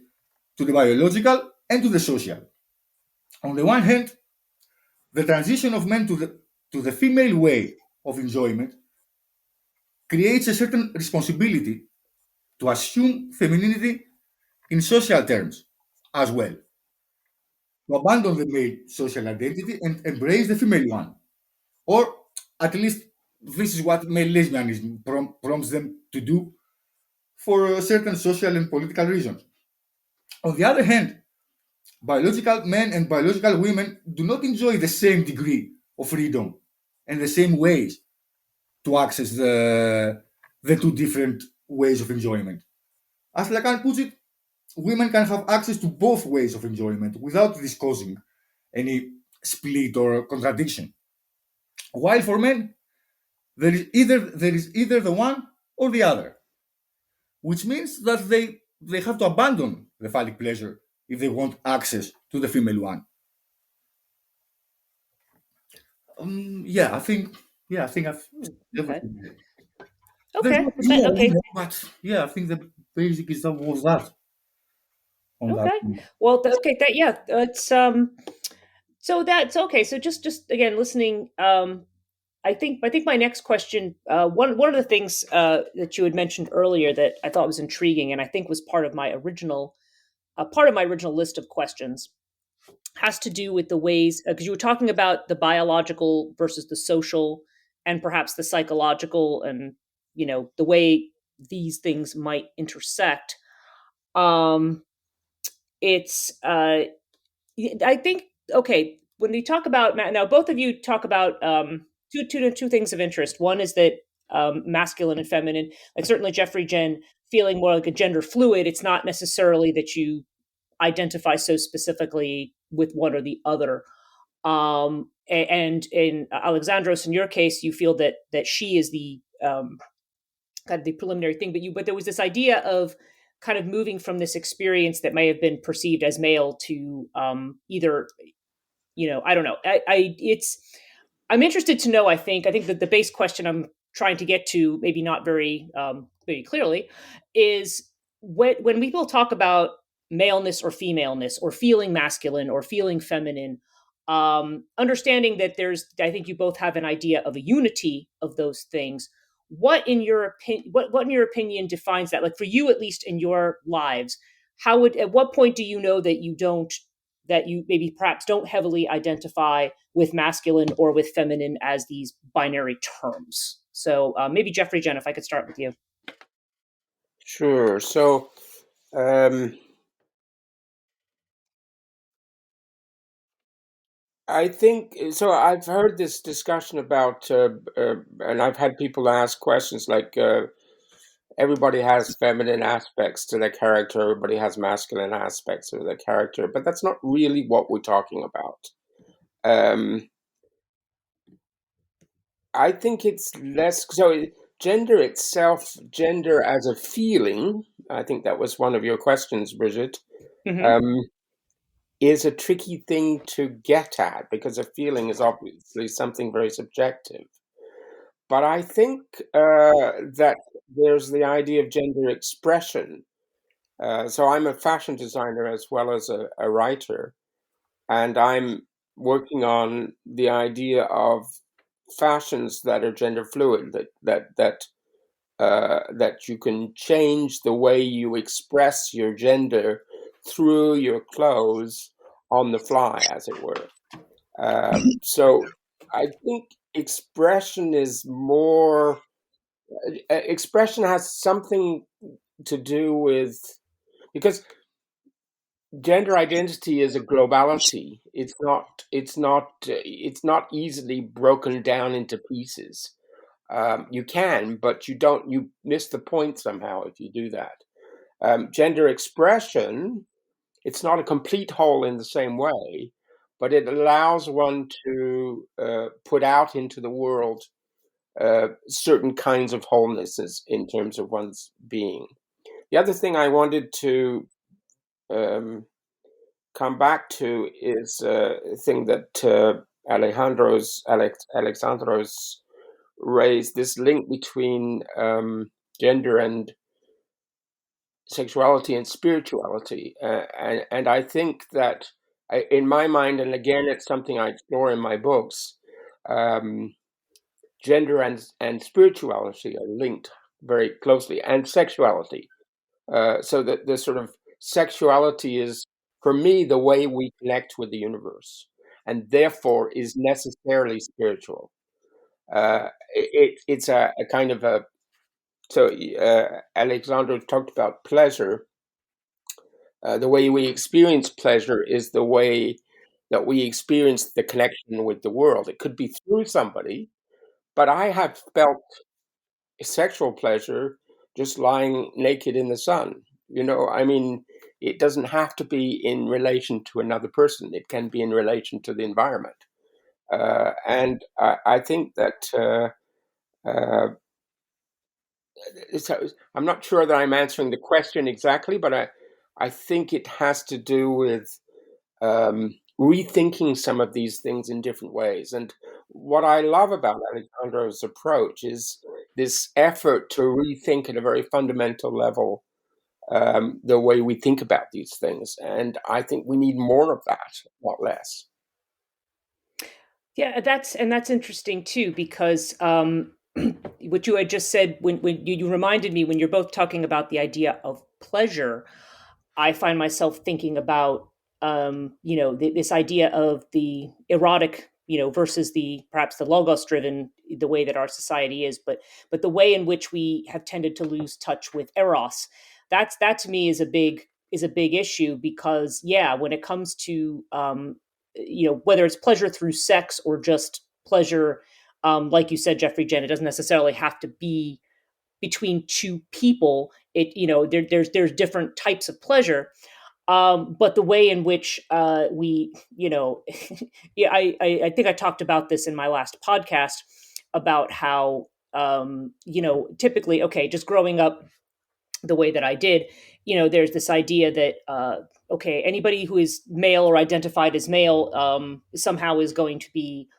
to the biological and to the social. On the one hand, the transition of men to the female way of enjoyment creates a certain responsibility to assume femininity in social terms as well, to abandon the male social identity and embrace the female one. Or at least this is what male lesbianism prompts them to do for certain social and political reasons. On the other hand, biological men and biological women do not enjoy the same degree of freedom and the same ways to access the two different ways of enjoyment. As Lacan puts it, women can have access to both ways of enjoyment without this causing any split or contradiction. While for men, there is either the one or the other, which means that they have to abandon the phallic pleasure if they want access to the female one. I think I've Okay. everything. There's Okay. much more, Okay. but yeah, I think the basic is that was that on that. Okay. Well, okay. It's So that's okay. So just again listening. I think my next question. One of the things that you had mentioned earlier that I thought was intriguing, and I think was part of my original list of questions, has to do with the ways, because you were talking about the biological versus the social, and perhaps the psychological, and the way these things might intersect. Um, it's I think, okay, when we talk about now, both of you talk about two things of interest. One is that masculine and feminine, like certainly Geoffreyjen feeling more like a gender fluid. It's not necessarily that you identify so specifically with one or the other. And in Alexandros, in your case, you feel that she is the kind of the preliminary thing, but there was this idea of kind of moving from this experience that may have been perceived as male to either, I don't know. I'm interested to know. I think that the base question I'm trying to get to, maybe not very clearly, is when people talk about maleness or femaleness, or feeling masculine or feeling feminine, understanding that I think you both have an idea of a unity of those things. What in your opinion defines that? Like for you, at least in your lives, at what point do you know that you maybe perhaps don't heavily identify with masculine or with feminine as these binary terms? So maybe Geoffreyjen, if I could start with you. Sure. So I think so. I've heard this discussion about, and I've had people ask questions like, everybody has feminine aspects to their character, everybody has masculine aspects to their character, but that's not really what we're talking about. Um, I think it's less so. Gender itself, gender as a feeling, I think that was one of your questions, Bridget, Mm-hmm. um, is a tricky thing to get at because a feeling is obviously something very subjective. But I think that there's the idea of gender expression. So I'm a fashion designer as well as a writer, and I'm working on the idea of fashions that are gender fluid, that you can change the way you express your gender through your clothes on the fly, as it were. So I think expression is more. Expression has something to do with, because gender identity is a globality. It's not easily broken down into pieces. You can, but you miss the point somehow if you do that. Gender expression, it's not a complete whole in the same way, but it allows one to put out into the world certain kinds of wholenesses in terms of one's being. The other thing I wanted to come back to is a thing that Alexandros raised, this link between gender and sexuality and spirituality. And I think that, in my mind, and again, it's something I explore in my books, gender and spirituality are linked very closely, and sexuality. So that the sort of sexuality is, for me, the way we connect with the universe, and therefore is necessarily spiritual. It's a kind of a, so Alexandro talked about pleasure. The way we experience pleasure is the way that we experience the connection with the world. It could be through somebody, but I have felt sexual pleasure just lying naked in the sun. I mean, it doesn't have to be in relation to another person. It can be in relation to the environment. And I think that I'm not sure that I'm answering the question exactly, but I think it has to do with rethinking some of these things in different ways. And what I love about Alexandro's approach is this effort to rethink at a very fundamental level the way we think about these things. And I think we need more of that, not less. Yeah, that's interesting too, because what you had just said, when you reminded me, when you're both talking about the idea of pleasure, I find myself thinking about this idea of the erotic, versus the perhaps the logos driven, the way that our society is, but the way in which we have tended to lose touch with eros. That to me is a big issue, because when it comes to whether it's pleasure through sex or just pleasure, like you said, Geoffreyjen, it doesn't necessarily have to be between two people. There's different types of pleasure, but the way in which we, yeah, I think I talked about this in my last podcast about how typically, okay, just growing up the way that I did, there's this idea that okay, anybody who is male or identified as male somehow is going to be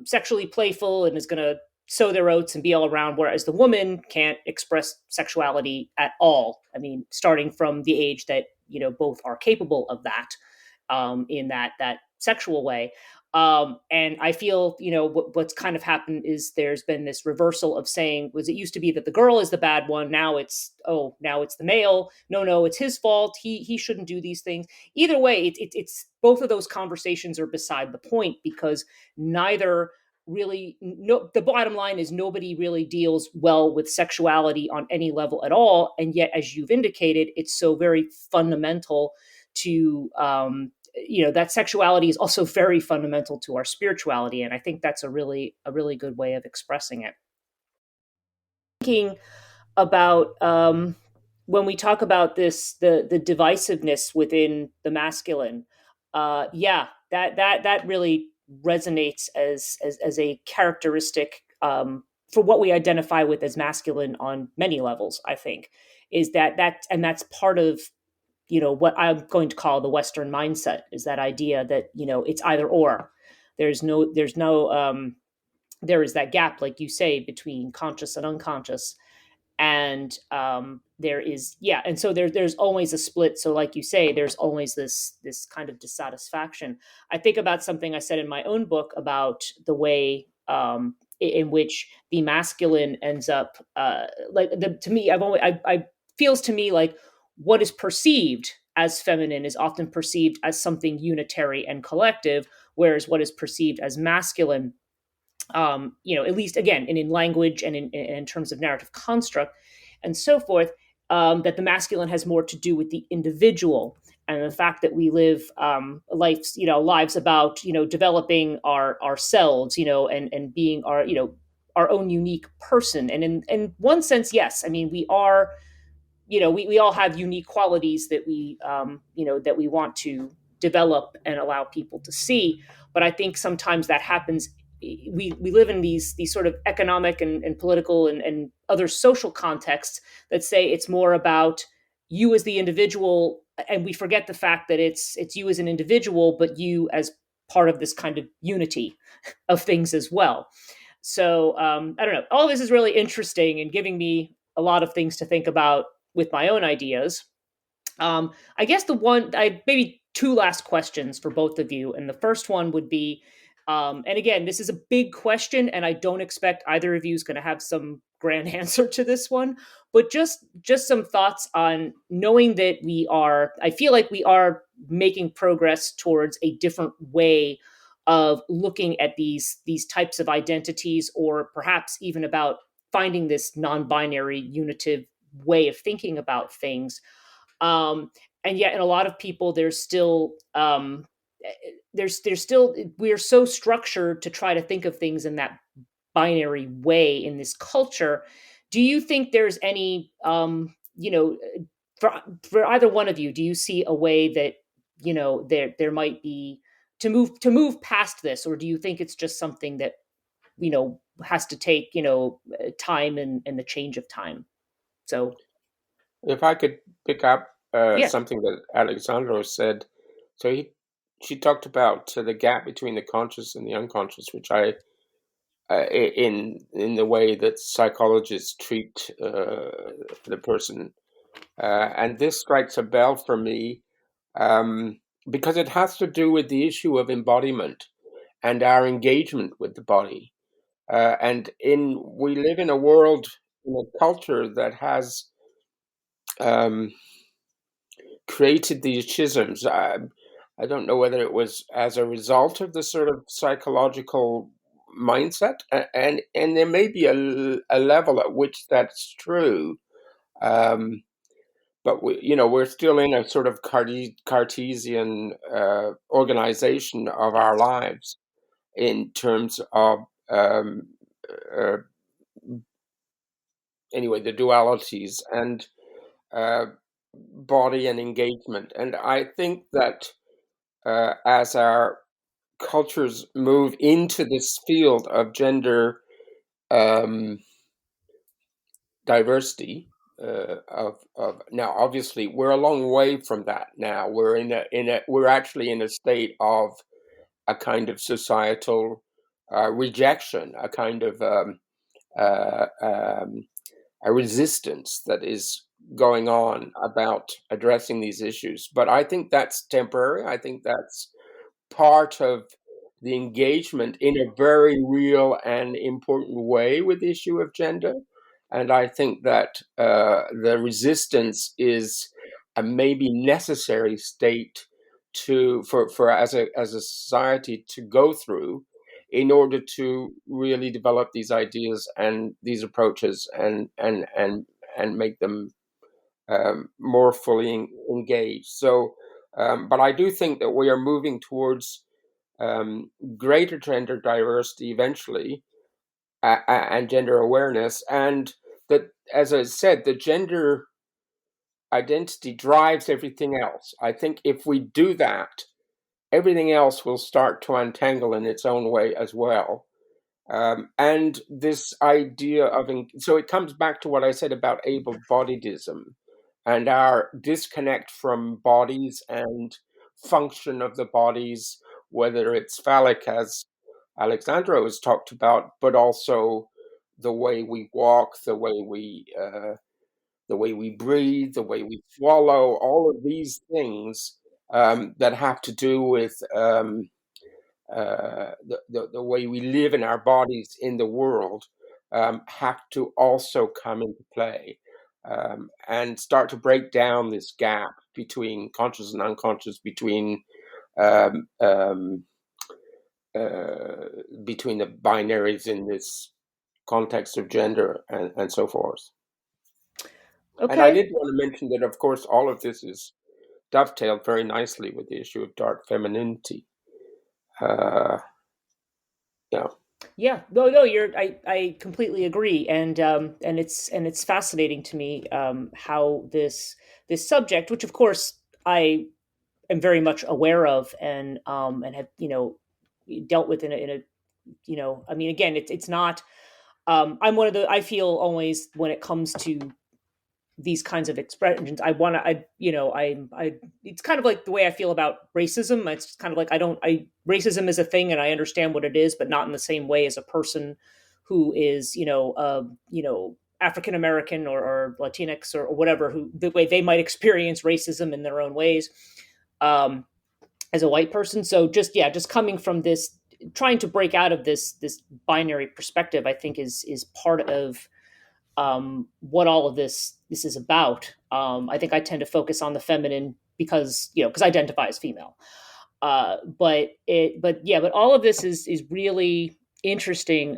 sexually playful and is going to sow their oats and be all around, whereas the woman can't express sexuality at all. I mean, starting from the age that both are capable of that in that sexual way. And I feel, what's kind of happened is there's been this reversal of saying, was it used to be that the girl is the bad one. Now it's the male. No, it's his fault. He shouldn't do these things. Either way, it's both of those conversations are beside the point, because neither really, the bottom line is nobody really deals well with sexuality on any level at all. And yet, as you've indicated, it's so very fundamental to, that sexuality is also very fundamental to our spirituality. And I think that's a really good way of expressing it. Thinking about when we talk about this, the divisiveness within the masculine, that really resonates as a characteristic for what we identify with as masculine on many levels. I think is that's part of what I'm going to call the Western mindset, is that idea that it's either or. There is that gap, like you say, between conscious and unconscious, and there is and so there's always a split. So like you say, there's always this kind of dissatisfaction. I think about something I said in my own book about the way in which the masculine ends up to me, I feels to me like what is perceived as feminine is often perceived as something unitary and collective, whereas what is perceived as masculine, at least again, in language and in terms of narrative construct and so forth, that the masculine has more to do with the individual, and the fact that we live lives about developing ourselves, and being our our own unique person. And in one sense, yes, I mean, we are, we all have unique qualities that that we want to develop and allow people to see. But I think sometimes that happens. We live in these sort of economic and political and other social contexts that say it's more about you as the individual, and we forget the fact that it's you as an individual, but you as part of this kind of unity of things as well. So I don't know. All this is really interesting and giving me a lot of things to think about with my own ideas. I guess I maybe two last questions for both of you, and the first one would be, and again, this is a big question, and I don't expect either of you is going to have some grand answer to this one, but just some thoughts on knowing that I feel like we are making progress towards a different way of looking at these types of identities, or perhaps even about finding this non-binary unitive way of thinking about things. And yet in a lot of people there's still we're so structured to try to think of things in that binary way in this culture. Do you think there's any for either one of you, do you see a way that there might be to move past this, or do you think it's just something that has to take time and the change of time? So If I could pick up yeah. something that Alexandros said, so she talked about the gap between the conscious and the unconscious, which in the way that psychologists treat the person, and this strikes a bell for me, because it has to do with the issue of embodiment and our engagement with the body. And we live in a world, in a culture that has created these schisms. I don't know whether it was as a result of the sort of psychological mindset, and there may be a level at which that's true. Um, but we're still in a sort of Cartesian organization of our lives in terms of uh, anyway, the dualities and uh, body and engagement. And I think that as our cultures move into this field of gender um, diversity, of now, obviously, we're a long way from that. Now we're actually in a state of a kind of societal rejection, a kind of uh, um, a resistance that is going on about addressing these issues. But I think that's temporary. I think that's part of the engagement in a very real and important way with the issue of gender. And I think that the resistance is a maybe necessary state for as a society to go through in order to really develop these ideas and these approaches and make them more fully engaged. So, but I do think that we are moving towards greater gender diversity eventually, and gender awareness, and that, as I said, the gender identity drives everything else. I think if we do that, everything else will start to untangle in its own way as well. And this idea of, so it comes back to what I said about able-bodiedism and our disconnect from bodies and function of the bodies, whether it's phallic, as Alexandros talked about, but also the way we walk, the way we breathe, the way we swallow, all of these things that have to do with the way we live in our bodies in the world, have to also come into play, and start to break down this gap between conscious and unconscious, um, um, between the binaries in this context of gender and so forth. And I Okay. did want to mention that, of course, all of this is dovetailed very nicely with the issue of dark femininity. Uh, yeah. Yeah, no, I completely agree, and it's fascinating to me how this subject, which of course I am very much aware of and have dealt with in a I mean, again, it's not. I'm one of the. I feel always when it comes to these kinds of expressions, I want to. I. It's kind of like the way I feel about racism. It's kind of like racism is a thing, and I understand what it is, but not in the same way as a person who is, African American or Latinx or whatever, who the way they might experience racism in their own ways. As a white person. So just coming from this, trying to break out of this binary perspective, I think is part of what all of this is about. I think I tend to focus on the feminine because I identify as female. But all of this is really interesting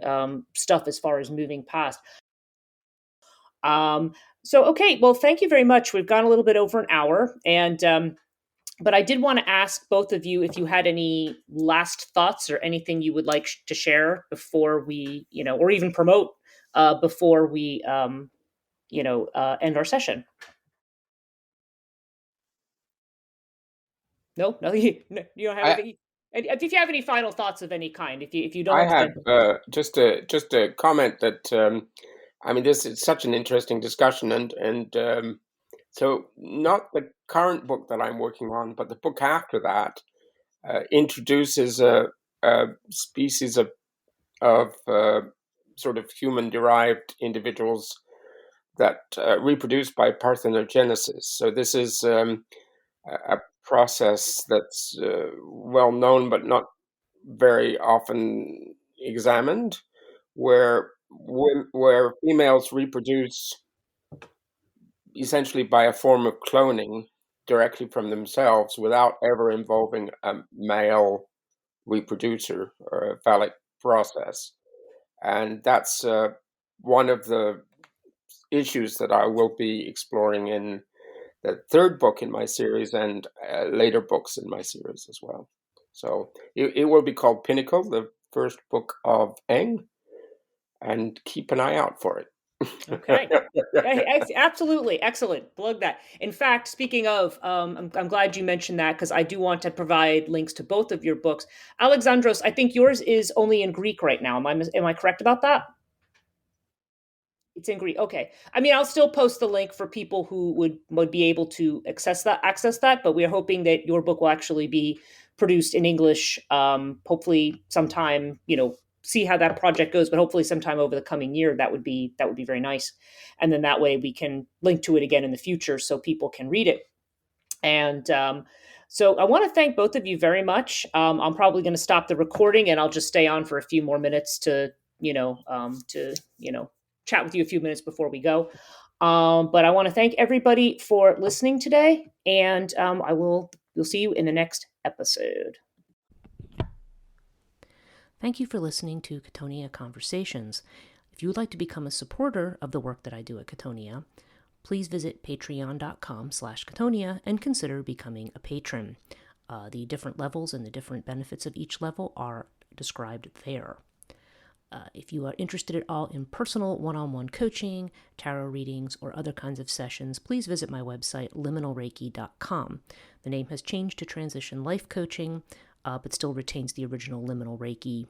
stuff as far as moving past. So okay, well, thank you very much. We've gone a little bit over an hour, and but I did want to ask both of you if you had any last thoughts or anything you would like to share before we, or even promote before we, end our session. No, you don't have I anything. And if you have any final thoughts of any kind, if you I don't, have then just a comment that I mean, this is such an interesting discussion, and so not the current book that I'm working on, but the book after that introduces a species of sort of human-derived individuals that reproduce by parthenogenesis. So this is a process that's well known, but not very often examined, where females reproduce essentially by a form of cloning directly from themselves without ever involving a male reproducer or a phallic process. And that's one of the issues that I will be exploring in the third book in my series and later books in my series as well. So it will be called Pinnacle, the first book of Eng, and keep an eye out for it. okay. Absolutely. Excellent. Plug that. In fact, speaking of, I'm glad you mentioned that because I do want to provide links to both of your books. Alexandros, I think yours is only in Greek right now. Am I correct about that? It's in Greek. Okay. I mean, I'll still post the link for people who would be able to access that. But we are hoping that your book will actually be produced in English. Hopefully, sometime. See how that project goes. But hopefully, sometime over the coming year, that would be very nice. And then that way, we can link to it again in the future so people can read it. And so I want to thank both of you very much. I'm probably going to stop the recording and I'll just stay on for a few more minutes to chat with you a few minutes before we go. But I want to thank everybody for listening today, and we'll see you in the next episode. Thank you for listening to Chthonia Conversations. If you would like to become a supporter of the work that I do at Chthonia, please visit patreon.com/Chthonia and consider becoming a patron. The different levels and the different benefits of each level are described there. If you are interested at all in personal one-on-one coaching, tarot readings, or other kinds of sessions, please visit my website, liminalreiki.com. The name has changed to Transition Life Coaching, but still retains the original Liminal Reiki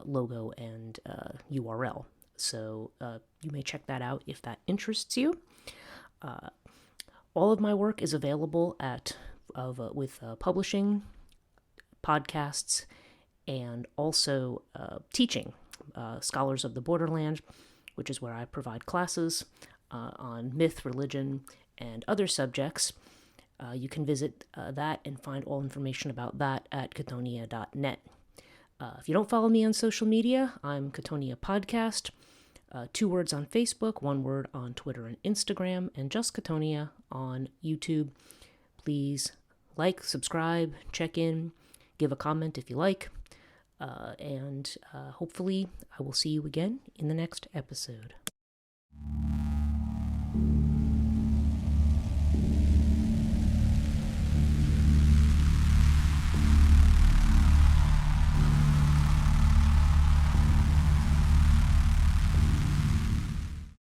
logo and URL. So you may check that out if that interests you. All of my work is available with publishing, podcasts, and also teaching. Scholars of the Borderland, which is where I provide classes on myth, religion, and other subjects. You can visit that and find all information about that at chthonia.net. If you don't follow me on social media, I'm Chthonia Podcast. 2 words on Facebook, 1 word on Twitter and Instagram, and just Chthonia on YouTube. Please like, subscribe, check in, give a comment if you like. And hopefully I will see you again in the next episode.